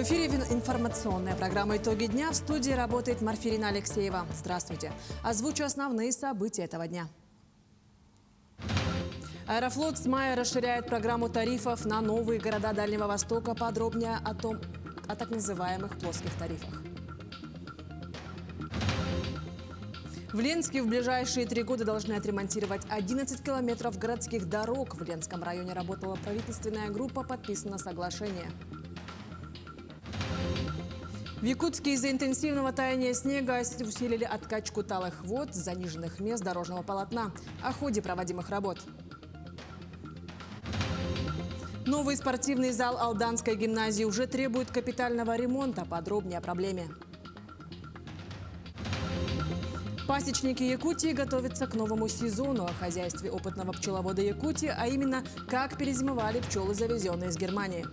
эфире информационная программа «Итоги дня». В студии работает Марфирина Алексеева. Здравствуйте. Озвучу основные события этого дня. Аэрофлот с мая расширяет программу тарифов на новые города Дальнего Востока. Подробнее о так называемых плоских тарифах. В Ленске в ближайшие 3 года должны отремонтировать 11 километров городских дорог. В Ленском районе работала правительственная группа, подписано соглашение. В Якутске из-за интенсивного таяния снега усилили откачку талых вод с заниженных мест дорожного полотна. О ходе проводимых работ. Новый спортивный зал Алданской гимназии уже требует капитального ремонта. Подробнее о проблеме. Пасечники Якутии готовятся к новому сезону. О хозяйстве опытного пчеловода Якутии, а именно, как перезимовали пчелы, завезенные из Германии.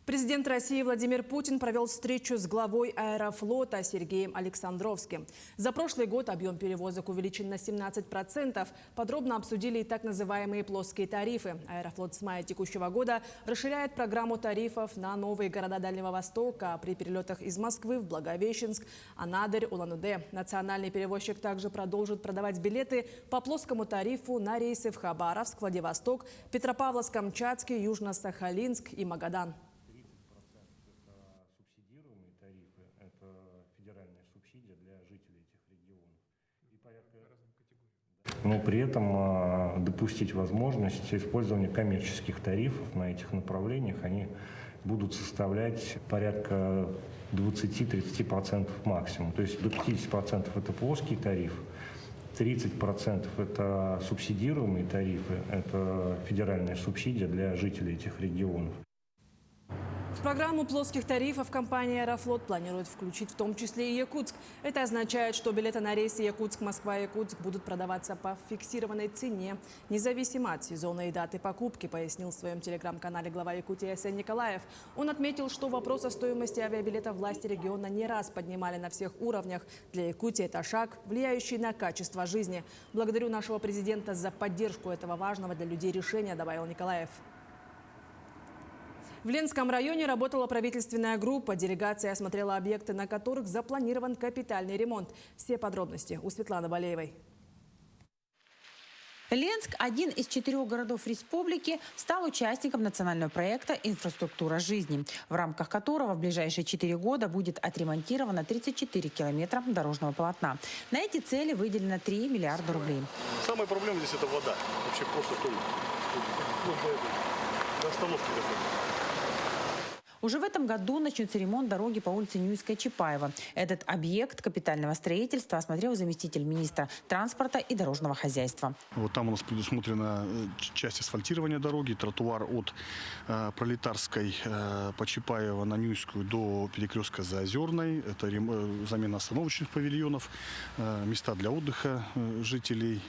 Президент России Владимир Путин провел встречу с главой Аэрофлота Сергеем Александровским. За прошлый год объем перевозок увеличен на 17%. Подробно обсудили и так называемые плоские тарифы. Аэрофлот с мая текущего года расширяет программу тарифов на новые города Дальнего Востока при перелетах из Москвы в Благовещенск, Анадырь, Улан-Удэ. Национальный перевозчик также продолжит продавать билеты по плоскому тарифу на рейсы в Хабаровск, Владивосток, Петропавловск-Камчатский, Южно-Сахалинск и Магадан. Но при этом допустить возможность использования коммерческих тарифов на этих направлениях. Они будут составлять порядка 20-30% максимум. То есть до 50% это плоский тариф, 30% это субсидируемые тарифы, это федеральная субсидия для жителей этих регионов. В программу плоских тарифов компания «Аэрофлот» планирует включить в том числе и Якутск. Это означает, что билеты на рейсы Якутск-Москва-Якутск будут продаваться по фиксированной цене, независимо от сезона и даты покупки, пояснил в своем телеграм-канале глава Якутии Асен Николаев. Он отметил, что вопрос о стоимости авиабилета власти региона не раз поднимали на всех уровнях. Для Якутии это шаг, влияющий на качество жизни. Благодарю нашего президента за поддержку этого важного для людей решения, добавил Николаев. В Ленском районе работала правительственная группа. Делегация осмотрела объекты, на которых запланирован капитальный ремонт. Все подробности у Светланы Болеевой. Ленск, один из 4 городов республики, стал участником национального проекта «Инфраструктура жизни», в рамках которого в ближайшие 4 года будет отремонтировано 34 километра дорожного полотна. На эти цели выделено 3 миллиарда рублей. Самая проблема здесь – это вода. Вообще просто до остановки доходит. Уже в этом году начнется ремонт дороги по улице Нюйская-Чапаева. Этот объект капитального строительства осмотрел заместитель министра транспорта и дорожного хозяйства. Вот там у нас предусмотрена часть асфальтирования дороги, тротуар от Пролетарской по Чапаева на Нюйскую до перекрестка Заозерной. Это замена остановочных павильонов, места для отдыха жителей.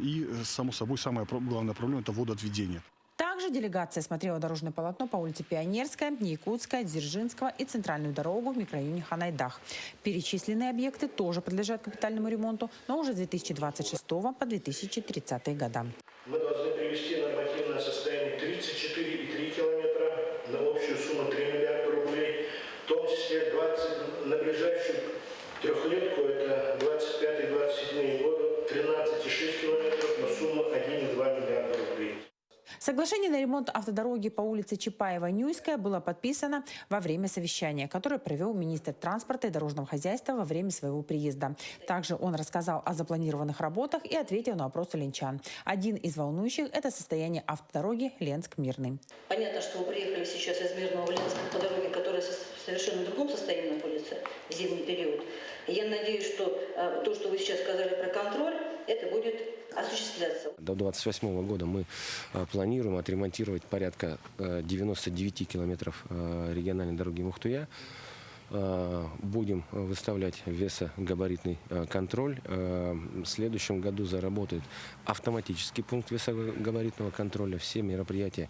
И, само собой, самая главная проблема – это водоотведение. Также делегация смотрела дорожное полотно по улице Пионерская, Якутская, Дзержинского и центральную дорогу в микрорайоне Ханайдах. Перечисленные объекты тоже подлежат капитальному ремонту, но уже с 2026 по 2030 года. Мы должны привести нормативное состояние 34,3 километра на общую сумму 3 миллиарда рублей, в том числе на ближайшую трехлетку, это 25-27 годы, 13,6 километров на сумму 1,2 миллиарда рублей. Соглашение на ремонт автодороги по улице Чапаева-Нюйская было подписано во время совещания, которое провел министр транспорта и дорожного хозяйства во время своего приезда. Также он рассказал о запланированных работах и ответил на вопросы ленчан. Один из волнующих – это состояние автодороги Ленск-Мирный. Понятно, что вы приехали сейчас из Мирного в Ленск по дороге, которая в совершенно другом состоянии находится в зимний период. Я надеюсь, что то, что вы сейчас сказали про контроль, это будет осуществляться. До 2028 года мы планируем отремонтировать порядка 99 километров региональной дороги Мухтуя. Будем выставлять весогабаритный контроль. В следующем году заработает автоматический пункт весогабаритного контроля. Все мероприятия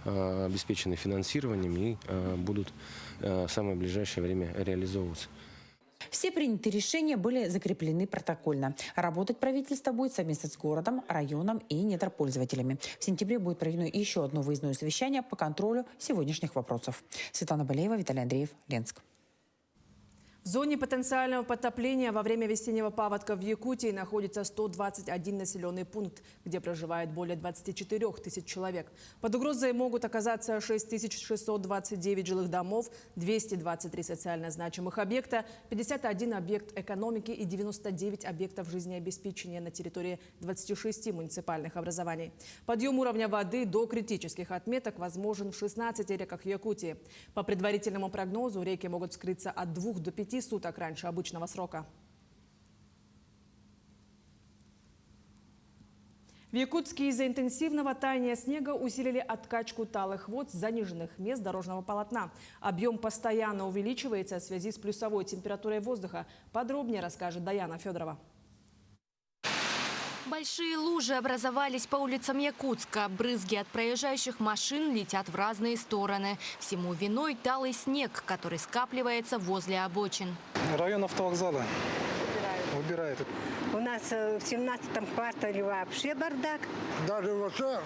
обеспечены финансированием и будут в самое ближайшее время реализовываться. Все принятые решения были закреплены протокольно. Работать правительство будет совместно с городом, районом и недропользователями. В сентябре будет проведено еще одно выездное совещание по контролю сегодняшних вопросов. Светлана Балеева, Виталий Андреев, Ленск. В зоне потенциального потопления во время весеннего паводка в Якутии находится 121 населенный пункт, где проживает более 24 тысяч человек. Под угрозой могут оказаться 6629 жилых домов, 223 социально значимых объекта, 51 объект экономики и 99 объектов жизнеобеспечения на территории 26 муниципальных образований. Подъем уровня воды до критических отметок возможен в 16 реках Якутии. По предварительному прогнозу реки могут вскрыться от 2 до 5 суток раньше обычного срока. В Якутске из-за интенсивного таяния снега усилили откачку талых вод с заниженных мест дорожного полотна. Объем постоянно увеличивается в связи с плюсовой температурой воздуха. Подробнее расскажет Даяна Федорова. Большие лужи образовались по улицам Якутска. Брызги от проезжающих машин летят в разные стороны. Всему виной талый снег, который скапливается возле обочин. Район автовокзала убирает. У нас в 17-м квартале вообще бардак. Даже вообще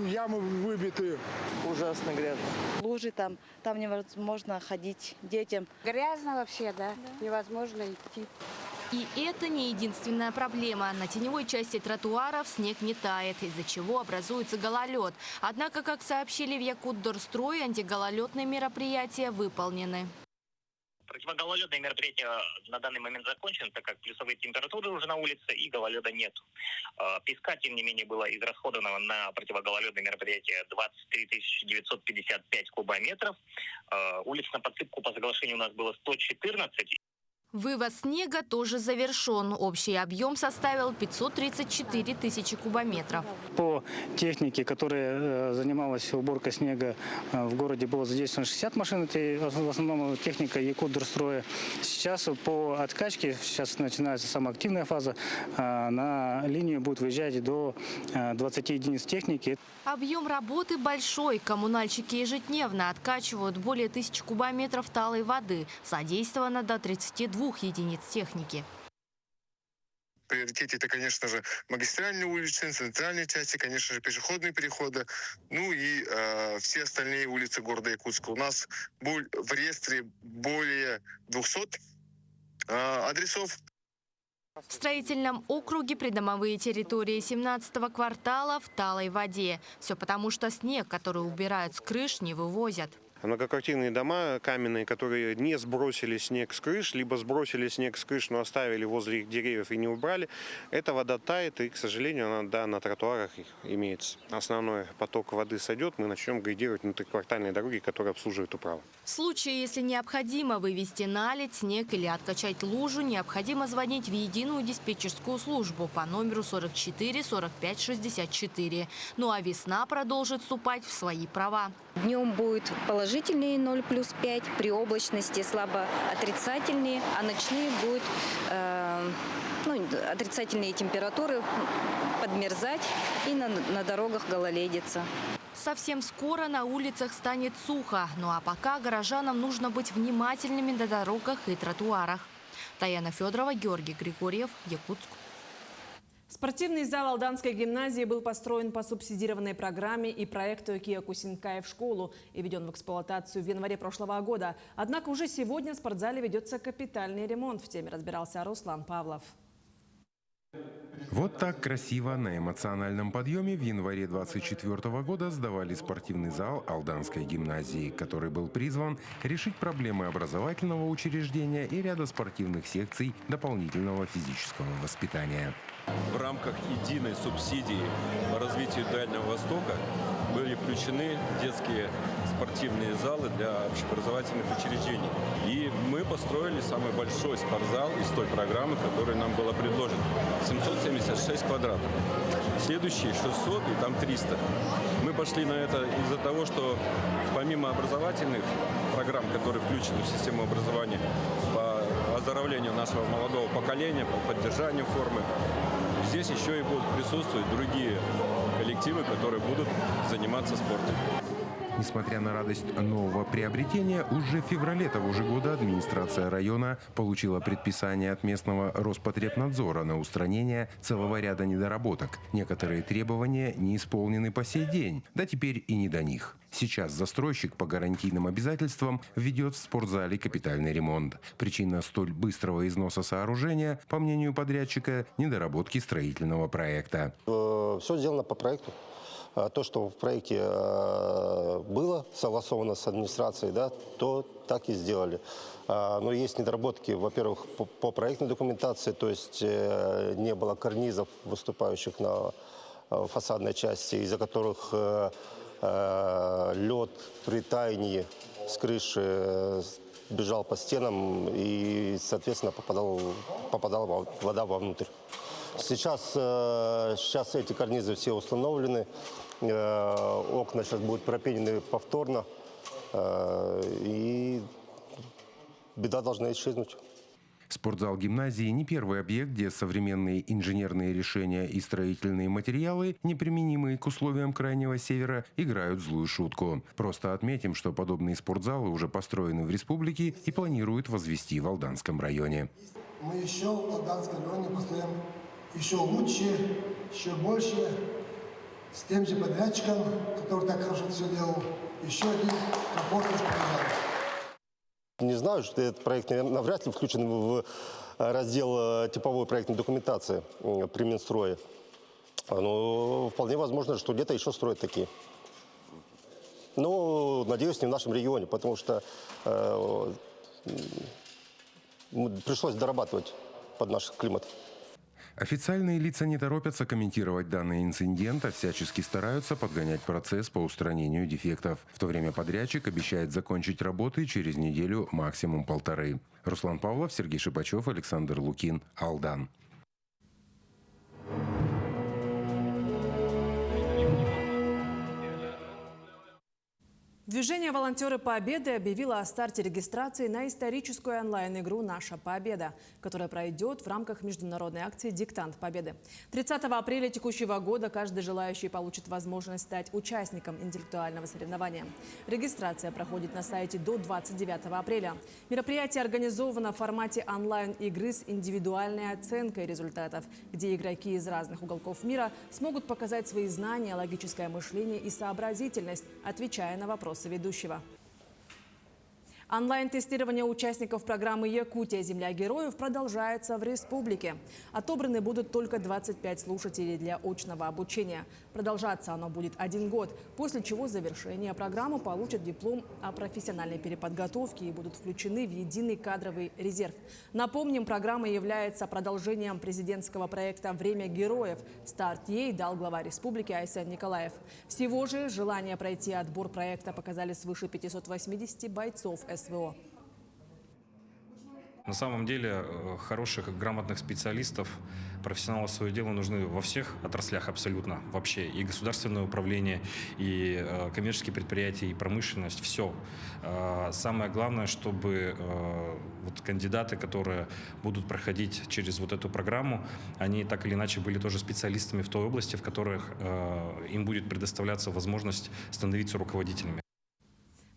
ямы выбиты. Ужасно грязно. Лужи там невозможно ходить детям. Грязно вообще, да? Невозможно идти. И это не единственная проблема. На теневой части тротуаров снег не тает, из-за чего образуется гололед. Однако, как сообщили в Якутдорстрой, антигололедные мероприятия выполнены. Противогололедные мероприятия на данный момент закончены, так как плюсовые температуры уже на улице и гололеда нет. Песка, тем не менее, было израсходовано на противогололедные мероприятия 23 955 кубометров. Улиц на подсыпку по соглашению у нас было 114. Вывоз снега тоже завершен. Общий объем составил 534 тысячи кубометров. По технике, которая занималась уборкой снега в городе, было задействовано 60 машин. Это в основном техника Якутдорстроя. Сейчас по откачке, сейчас начинается самая активная фаза, на линию будет выезжать до 20 единиц техники. Объем работы большой. Коммунальщики ежедневно откачивают более 1000 кубометров талой воды. Задействовано до 32 единиц техники. В приоритете это, конечно же, магистральные улицы, центральные части, конечно же, пешеходные переходы, ну и все остальные улицы города Якутска. У нас в реестре более 200 адресов. В строительном округе придомовые территории 17-го квартала в талой воде. Все потому, что снег, который убирают с крыш, не вывозят. Многоквартирные дома каменные, которые не сбросили снег с крыш, либо сбросили снег с крыш, но оставили возле их деревьев и не убрали, эта вода тает, и, к сожалению, она на тротуарах имеется. Основной поток воды сойдет, мы начнем грейдировать внутриквартальные дороги, которые обслуживают управу. В случае, если необходимо вывести наледь, снег или откачать лужу, необходимо звонить в единую диспетчерскую службу по номеру 44 45 64. Ну а весна продолжит вступать в свои права. Днем будет положительные 0 плюс 5, при облачности слабо отрицательные, а ночные будут отрицательные температуры, подмерзать и на дорогах гололедица. Совсем скоро на улицах станет сухо. Ну а пока горожанам нужно быть внимательными на дорогах и тротуарах. Даяна Федорова, Георгий Григорьев, Якутск. Спортивный зал Алданской гимназии был построен по субсидированной программе и проекту «Киокусинкай в школу» и введен в эксплуатацию в январе прошлого года. Однако уже сегодня в спортзале ведется капитальный ремонт. В теме разбирался Руслан Павлов. Вот так красиво на эмоциональном подъеме в январе 2024 года сдавали спортивный зал Алданской гимназии, который был призван решить проблемы образовательного учреждения и ряда спортивных секций дополнительного физического воспитания. В рамках единой субсидии по развитию Дальнего Востока были включены детские спортивные залы для общеобразовательных учреждений. И мы построили самый большой спортзал из той программы, которая нам была предложена. 776 квадратов. Следующие 600 и там 300. Мы пошли на это из-за того, что помимо образовательных программ, которые включены в систему образования, по оздоровлению нашего молодого поколения, по поддержанию формы, здесь еще и будут присутствовать другие коллективы, которые будут заниматься спортом. Несмотря на радость нового приобретения, уже в феврале того же года администрация района получила предписание от местного Роспотребнадзора на устранение целого ряда недоработок. Некоторые требования не исполнены по сей день, да теперь и не до них. Сейчас застройщик по гарантийным обязательствам ведет в спортзале капитальный ремонт. Причина столь быстрого износа сооружения, по мнению подрядчика, недоработки строительного проекта. Все сделано по проекту. То, что в проекте было согласовано с администрацией, да, то так и сделали. Но есть недоработки, во-первых, по проектной документации, то есть не было карнизов, выступающих на фасадной части, из-за которых лед при таянии с крыши бежал по стенам и, соответственно, попадала вода вовнутрь. Сейчас эти карнизы все установлены, окна сейчас будут пропенены повторно, и беда должна исчезнуть. Спортзал гимназии не первый объект, где современные инженерные решения и строительные материалы, неприменимые к условиям Крайнего Севера, играют злую шутку. Просто отметим, что подобные спортзалы уже построены в республике и планируют возвести в Алданском районе. Мы еще в Алданском районе построим еще лучше, еще больше, с тем же подрядчиком, который так хорошо все делал, еще один комфортный спортзал. Не знаю, что этот проект навряд ли включен в раздел типовой проектной документации при Минстрое. Но вполне возможно, что где-то еще строят такие. Но, надеюсь, не в нашем регионе, потому что пришлось дорабатывать под наш климат. Официальные лица не торопятся комментировать данный инцидент, а всячески стараются подгонять процесс по устранению дефектов. В то время подрядчик обещает закончить работы через неделю, максимум полторы. Руслан Павлов, Сергей Шипачев, Александр Лукин, Алдан. Движение «Волонтеры Победы» объявило о старте регистрации на историческую онлайн-игру «Наша Победа», которая пройдет в рамках международной акции «Диктант Победы». 30 апреля текущего года каждый желающий получит возможность стать участником интеллектуального соревнования. Регистрация проходит на сайте до 29 апреля. Мероприятие организовано в формате онлайн-игры с индивидуальной оценкой результатов, где игроки из разных уголков мира смогут показать свои знания, логическое мышление и сообразительность, отвечая на вопросы ведущего. Онлайн-тестирование участников программы «Якутия. Земля героев» продолжается в республике. Отобраны будут только 25 слушателей для очного обучения. Продолжаться оно будет 1 год, после чего завершение программы получат диплом о профессиональной переподготовке и будут включены в единый кадровый резерв. Напомним, программа является продолжением президентского проекта «Время героев». Старт ей дал глава республики Айсен Николаев. Всего же желание пройти отбор проекта показали свыше 580 бойцов СВО. На самом деле хороших, грамотных специалистов, профессионалов своего дела нужны во всех отраслях абсолютно вообще. И государственное управление, и коммерческие предприятия, и промышленность, все. Самое главное, чтобы вот кандидаты, которые будут проходить через вот эту программу, они так или иначе были тоже специалистами в той области, в которых им будет предоставляться возможность становиться руководителями.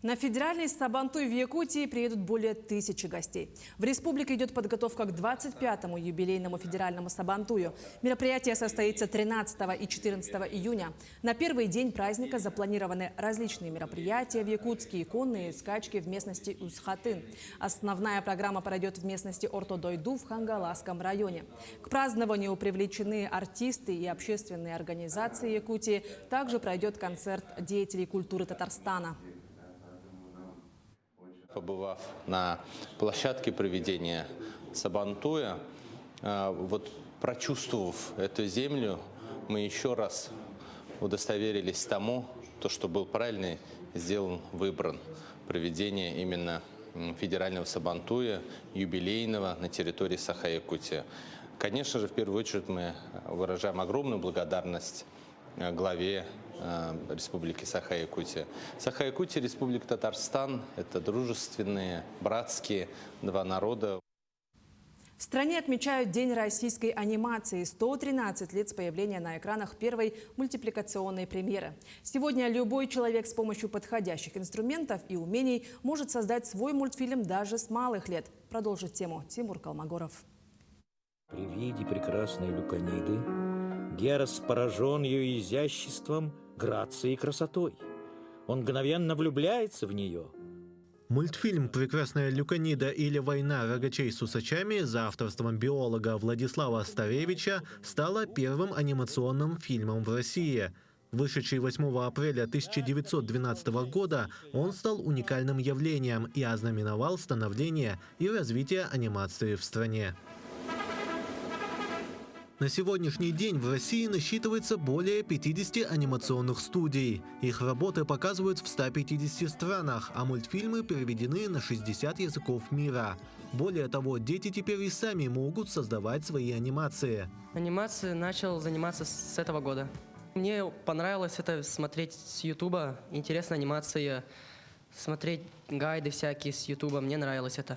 На федеральный Сабантуй в Якутии приедут более 1000 гостей. В республике идет подготовка к 25-му юбилейному федеральному Сабантую. Мероприятие состоится 13 и 14 июня. На первый день праздника запланированы различные мероприятия в Якутске, конные скачки в местности Усхатын. Основная программа пройдет в местности Ортодойду в Хангаласском районе. К празднованию привлечены артисты и общественные организации Якутии. Также пройдет концерт деятелей культуры Татарстана. Побывав на площадке проведения Сабантуя, вот прочувствовав эту землю, мы еще раз удостоверились тому, что был правильный выбран проведение именно федерального Сабантуя, юбилейного на территории Саха-Якутия. Конечно же, в первую очередь мы выражаем огромную благодарность главе Республики Саха-Якутия. Саха-Якутия, Республика Татарстан – это дружественные, братские два народа. В стране отмечают День российской анимации. 113 лет с появления на экранах первой мультипликационной премьеры. Сегодня любой человек с помощью подходящих инструментов и умений может создать свой мультфильм даже с малых лет. Продолжит тему Тимур Калмогоров. При виде прекрасной Люканиды Герас поражен ее изяществом, грацией и красотой. Он мгновенно влюбляется в нее. Мультфильм «Прекрасная Люканида» или «Война рогачей с усачами» за авторством биолога Владислава Старевича стала первым анимационным фильмом в России. Вышедший 8 апреля 1912 года, он стал уникальным явлением и ознаменовал становление и развитие анимации в стране. На сегодняшний день в России насчитывается более 50 анимационных студий. Их работы показывают в 150 странах, а мультфильмы переведены на 60 языков мира. Более того, дети теперь и сами могут создавать свои анимации. Анимацией начал заниматься с этого года. Мне понравилось это смотреть с Ютуба, интересная анимация, смотреть гайды всякие с Ютуба, мне нравилось это.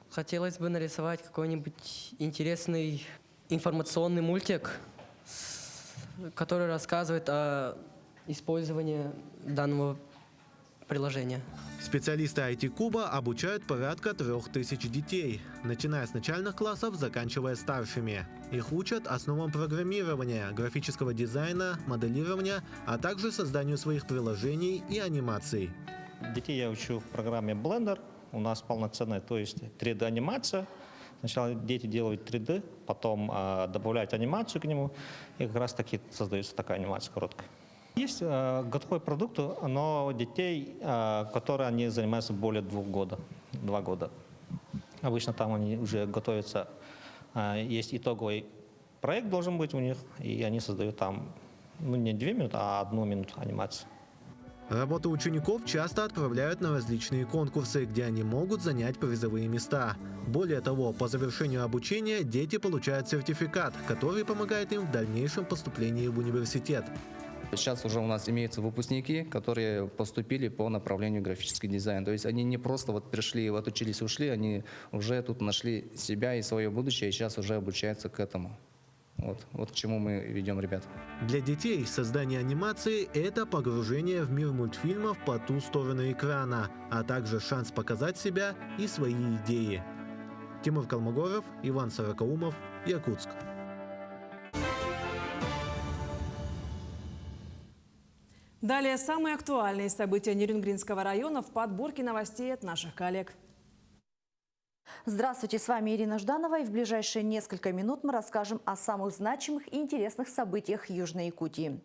Хотелось бы нарисовать какой-нибудь интересный информационный мультик, который рассказывает о использовании данного приложения. Специалисты IT-Куба обучают порядка 3000 детей, начиная с начальных классов, заканчивая старшими. Их учат основам программирования, графического дизайна, моделирования, а также созданию своих приложений и анимаций. Детей я учу в программе Blender. У нас полноценная, то есть 3D-анимация. Сначала дети делают 3D, потом добавляют анимацию к нему, и как раз таки создается такая анимация короткая. Есть готовый продукт, но детей, которые они занимаются более 2 года. Обычно там они уже готовятся, есть итоговый проект должен быть у них, и они создают там не 2 минуты, а 1 минуту анимации. Работы учеников часто отправляют на различные конкурсы, где они могут занять призовые места. Более того, по завершению обучения дети получают сертификат, который помогает им в дальнейшем поступлении в университет. Сейчас уже у нас имеются выпускники, которые поступили по направлению графический дизайн. То есть они не просто вот пришли, вот учились, ушли, они уже тут нашли себя и свое будущее, и сейчас уже обучаются к этому. Вот к чему мы ведем ребят. Для детей создание анимации – это погружение в мир мультфильмов по ту сторону экрана, а также шанс показать себя и свои идеи. Тимур Калмогоров, Иван Сорокаумов, Якутск. Далее самые актуальные события Нерюнгринского района в подборке новостей от наших коллег. Здравствуйте, с вами Ирина Жданова, и в ближайшие несколько минут мы расскажем о самых значимых и интересных событиях Южной Якутии.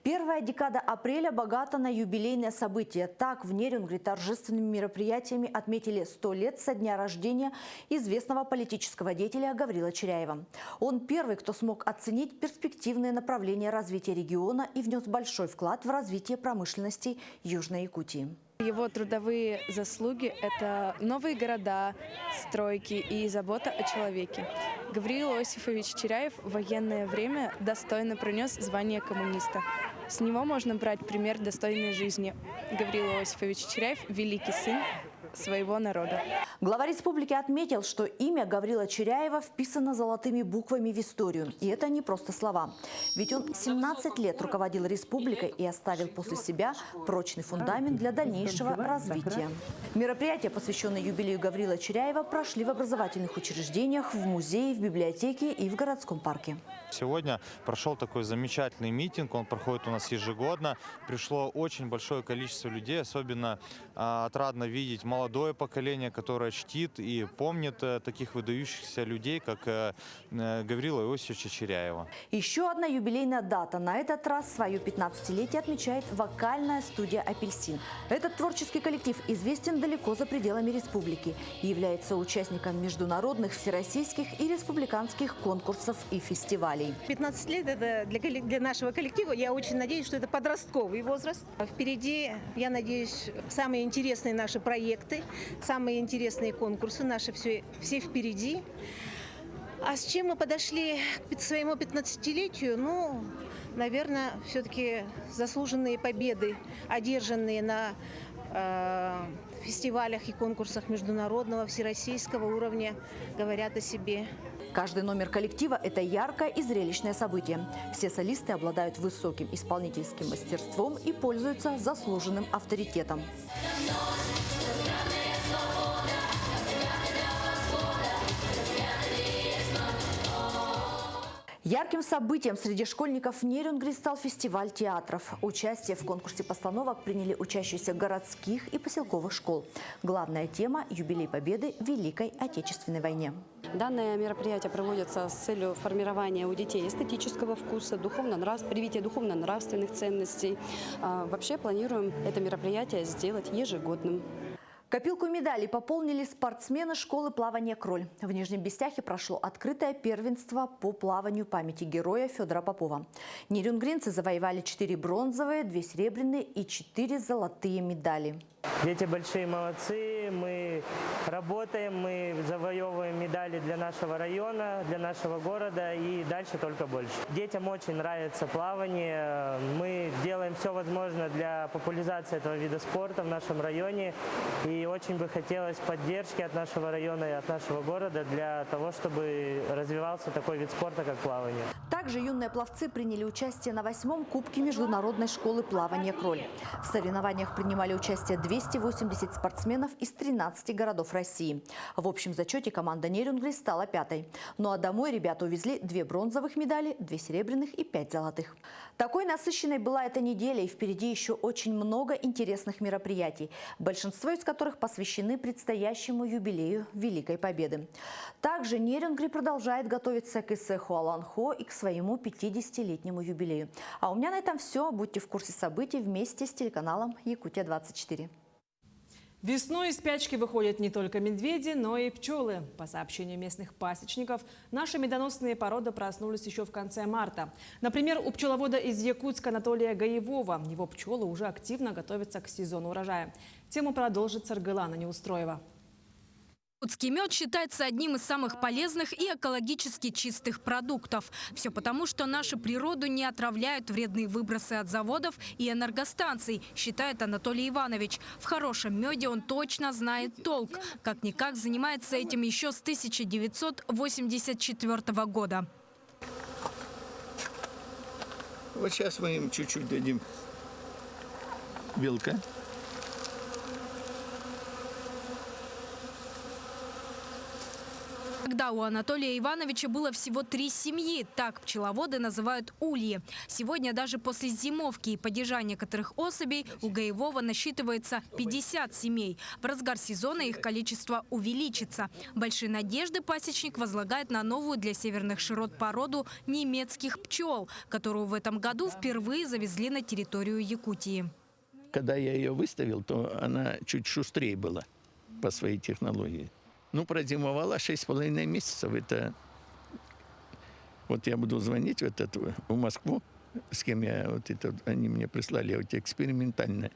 Первая декада апреля богата на юбилейные события. Так, в Нерюнгри торжественными мероприятиями отметили 100 лет со дня рождения известного политического деятеля Гаврила Чиряева. Он первый, кто смог оценить перспективные направления развития региона и внес большой вклад в развитие промышленности Южной Якутии. Его трудовые заслуги – это новые города, стройки и забота о человеке. Гавриил Иосифович Чиряев в военное время достойно пронес звание коммуниста. С него можно брать пример достойной жизни. Гавриил Иосифович Чиряев – великий сын своего народа. Глава республики отметил, что имя Гаврила Чиряева вписано золотыми буквами в историю. И это не просто слова. Ведь он 17 лет руководил республикой и оставил после себя прочный фундамент для дальнейшего развития. Мероприятия, посвященные юбилею Гаврила Чиряева, прошли в образовательных учреждениях, в музее, в библиотеке и в городском парке. Сегодня прошел такой замечательный митинг, он проходит у нас ежегодно. Пришло очень большое количество людей, особенно отрадно видеть молодое поколение, которое чтит и помнит таких выдающихся людей, как Гаврила Иосифовича Чиряева. Еще одна юбилейная дата. На этот раз свое 15-летие отмечает вокальная студия «Апельсин». Этот творческий коллектив известен далеко за пределами республики и является участником международных, всероссийских и республиканских конкурсов и фестивалей. 15 лет это для нашего коллектива. Я очень надеюсь, что это подростковый возраст. Впереди, я надеюсь, самые интересные наши проекты, самые интересные конкурсы наши все впереди. А с чем мы подошли к своему 15-летию? Ну, наверное, все-таки заслуженные победы, одержанные на фестивалях и конкурсах международного, всероссийского уровня говорят о себе. Каждый номер коллектива – это яркое и зрелищное событие. Все солисты обладают высоким исполнительским мастерством и пользуются заслуженным авторитетом. Ярким событием среди школьников в Нерюнгри стал фестиваль театров. Участие в конкурсе постановок приняли учащиеся городских и поселковых школ. Главная тема – юбилей Победы в Великой Отечественной войне. Данное мероприятие проводится с целью формирования у детей эстетического вкуса, привития духовно-нравственных ценностей. Вообще планируем это мероприятие сделать ежегодным. Копилку медалей пополнили спортсмены школы плавания «Кроль». В Нижнем Бестяхе прошло открытое первенство по плаванию памяти героя Федора Попова. Нерюнгринцы завоевали 4 бронзовые, 2 серебряные и 4 золотые медали. Дети большие молодцы, мы работаем, мы завоевываем медали для нашего района, для нашего города и дальше только больше. Детям очень нравится плавание, мы делаем все возможное для популяризации этого вида спорта в нашем районе. И очень бы хотелось поддержки от нашего района и от нашего города для того, чтобы развивался такой вид спорта, как плавание. Также юные пловцы приняли участие на 8-м Кубке Международной школы плавания «Кроль». В соревнованиях принимали участие 280 спортсменов из 13 городов России. В общем зачете команда Нерюнгри стала 5-й. Ну а домой ребята увезли 2 бронзовых медали, 2 серебряных и 5 золотых. Такой насыщенной была эта неделя, и впереди еще очень много интересных мероприятий, большинство из которых посвящены предстоящему юбилею Великой Победы. Также Нерюнгри продолжает готовиться к Иссе-Хуаланхо и к своему 50-летнему юбилею. А у меня на этом все. Будьте в курсе событий вместе с телеканалом Якутия-24. Весной из спячки выходят не только медведи, но и пчелы. По сообщению местных пасечников, наши медоносные породы проснулись еще в конце марта. Например, у пчеловода из Якутска Анатолия Гаевова. Его пчелы уже активно готовятся к сезону урожая. Тему продолжит Саргылана Неустроева. Якутский мед считается одним из самых полезных и экологически чистых продуктов. Все потому, что нашу природу не отравляют вредные выбросы от заводов и энергостанций, считает Анатолий Иванович. В хорошем меде он точно знает толк. Как-никак занимается этим еще с 1984 года. Вот сейчас мы им чуть-чуть дадим белка. Тогда у Анатолия Ивановича было всего 3 семьи. Так пчеловоды называют ульи. Сегодня даже после зимовки и падежа некоторых особей у Гаевова насчитывается 50 семей. В разгар сезона их количество увеличится. Большие надежды пасечник возлагает на новую для северных широт породу немецких пчел, которую в этом году впервые завезли на территорию Якутии. Когда я ее выставил, то она чуть шустрее была по своей технологии. Ну, продемовала 6,5 месяцев. Это вот я буду звонить в Москву, с кем они мне прислали экспериментально.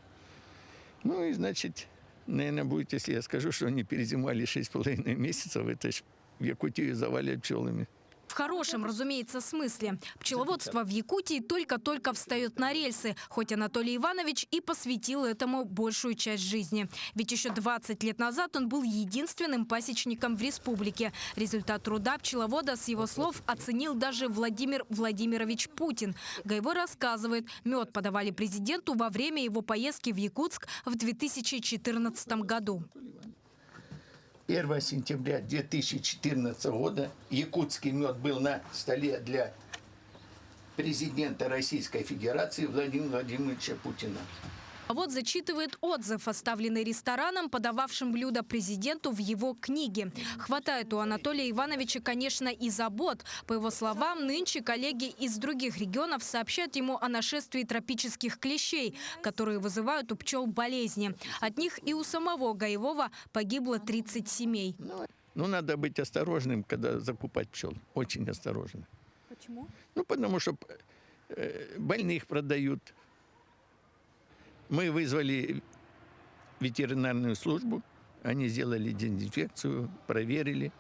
Ну и, значит, наверное, будет, если я скажу, что они перезимовали 6,5 месяцев, это ж в Якутию завалят пчелами. В хорошем, разумеется, смысле. Пчеловодство в Якутии только-только встает на рельсы, хоть Анатолий Иванович и посвятил этому большую часть жизни. Ведь еще 20 лет назад он был единственным пасечником в республике. Результат труда пчеловода, с его слов, оценил даже Владимир Владимирович Путин. Гаевой рассказывает, мед подавали президенту во время его поездки в Якутск в 2014 году. 1 сентября 2014 года якутский мед был на столе для президента Российской Федерации Владимира Владимировича Путина. А вот зачитывает отзыв, оставленный рестораном, подававшим блюдо президенту в его книге. Хватает у Анатолия Ивановича, конечно, и забот. По его словам, нынче коллеги из других регионов сообщают ему о нашествии тропических клещей, которые вызывают у пчел болезни. От них и у самого Гаевова погибло 30 семей. Ну, надо быть осторожным, когда закупать пчел. Очень осторожно. Почему? Ну, потому что больных продают. Мы вызвали ветеринарную службу, они сделали дезинфекцию, проверили.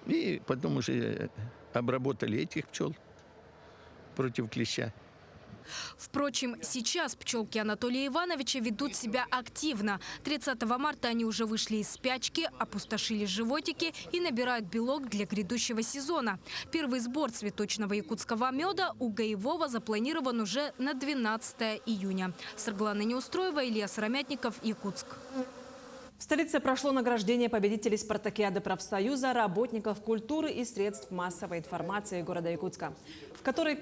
И потом уже обработали этих пчел против клеща. Впрочем, сейчас пчелки Анатолия Ивановича ведут себя активно. 30 марта они уже вышли из спячки, опустошили животики и набирают белок для грядущего сезона. Первый сбор цветочного якутского меда у Гаевого запланирован уже на 12 июня. Сарглана Неустроева, Илья Сыромятников, Якутск. В столице прошло награждение победителей спартакиады профсоюза, работников культуры и средств массовой информации города Якутска, в которой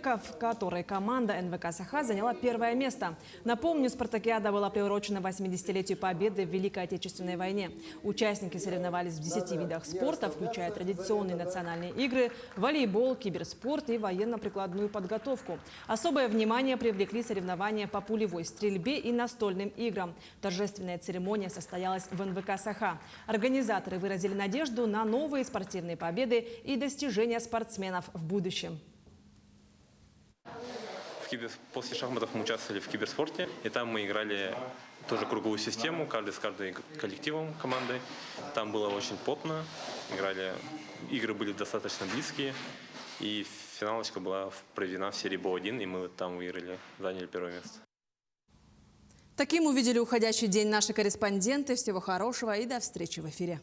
команда НВК «Саха» заняла первое место. Напомню, спартакиада была приурочена 80-летию победы в Великой Отечественной войне. Участники соревновались в 10 видах спорта, включая традиционные национальные игры, волейбол, киберспорт и военно-прикладную подготовку. Особое внимание привлекли соревнования по пулевой стрельбе и настольным играм. Торжественная церемония состоялась в НВК «Саха». Организаторы выразили надежду на новые спортивные победы и достижения спортсменов в будущем. После шахматов мы участвовали в киберспорте, и там мы играли тоже круговую систему, каждый с каждым коллективом, командой. Там было очень плотно, игры были достаточно близкие, и финалочка была проведена в серии БО-1, и мы там выиграли, заняли первое место. Таким увидели уходящий день наши корреспонденты. Всего хорошего и до встречи в эфире.